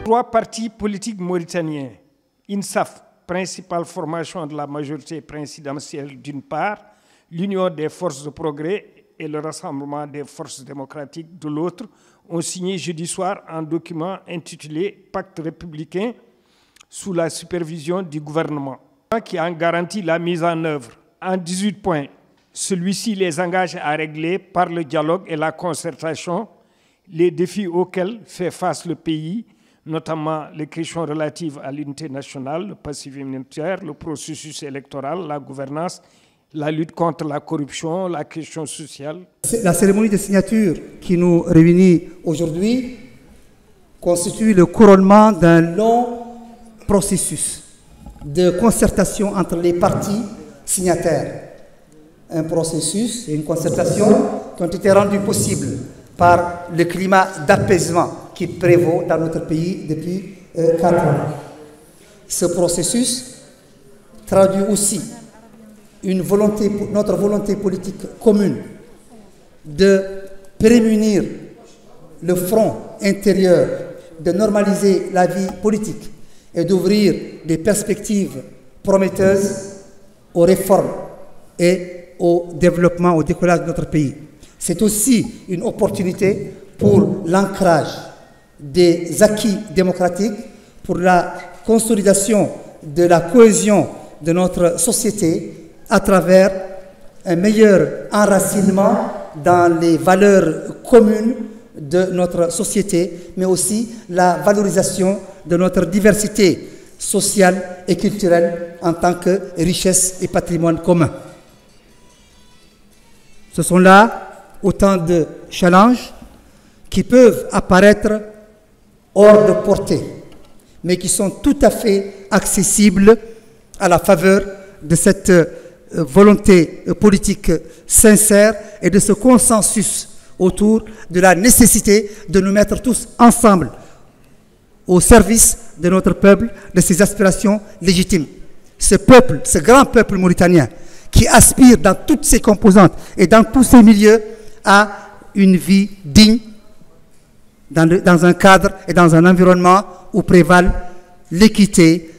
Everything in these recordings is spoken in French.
3 partis politiques mauritaniens, INSAF, principale formation de la majorité présidentielle d'une part, l'Union des forces de progrès et le Rassemblement des forces démocratiques de l'autre, ont signé jeudi soir un document intitulé « Pacte républicain » sous la supervision du gouvernement, qui en garantit la mise en œuvre. En 18 points, celui-ci les engage à régler par le dialogue et la concertation les défis auxquels fait face le pays, notamment les questions relatives à l'unité nationale, le pacifisme militaire, le processus électoral, la gouvernance, la lutte contre la corruption, la question sociale. La cérémonie de signature qui nous réunit aujourd'hui constitue le couronnement d'un long processus de concertation entre les partis signataires. Un processus et une concertation qui ont été rendus possibles par le climat d'apaisement qui prévaut dans notre pays depuis 4 ans. Ce processus traduit aussi notre volonté politique commune de prémunir le front intérieur, de normaliser la vie politique et d'ouvrir des perspectives prometteuses aux réformes et au développement, au décollage de notre pays. C'est aussi une opportunité pour l'ancrage des acquis démocratiques, pour la consolidation de la cohésion de notre société à travers un meilleur enracinement dans les valeurs communes de notre société, mais aussi la valorisation de notre diversité sociale et culturelle en tant que richesse et patrimoine commun. Ce sont là autant de challenges qui peuvent apparaître hors de portée, mais qui sont tout à fait accessibles à la faveur de cette volonté politique sincère et de ce consensus autour de la nécessité de nous mettre tous ensemble au service de notre peuple, de ses aspirations légitimes. Ce peuple, ce grand peuple mauritanien, qui aspire dans toutes ses composantes et dans tous ses milieux à une vie digne, dans un cadre et dans un environnement où prévalent l'équité,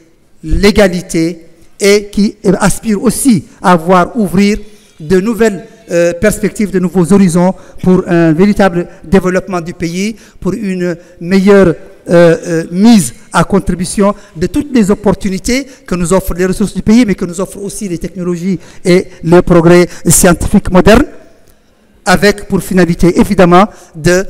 l'égalité, et qui aspire aussi à voir ouvrir de nouvelles perspectives, de nouveaux horizons pour un véritable développement du pays, pour une meilleure mise à contribution de toutes les opportunités que nous offrent les ressources du pays, mais que nous offrent aussi les technologies et le progrès scientifique moderne, avec pour finalité évidemment de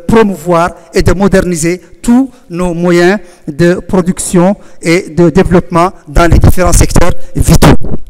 promouvoir et de moderniser tous nos moyens de production et de développement dans les différents secteurs vitaux.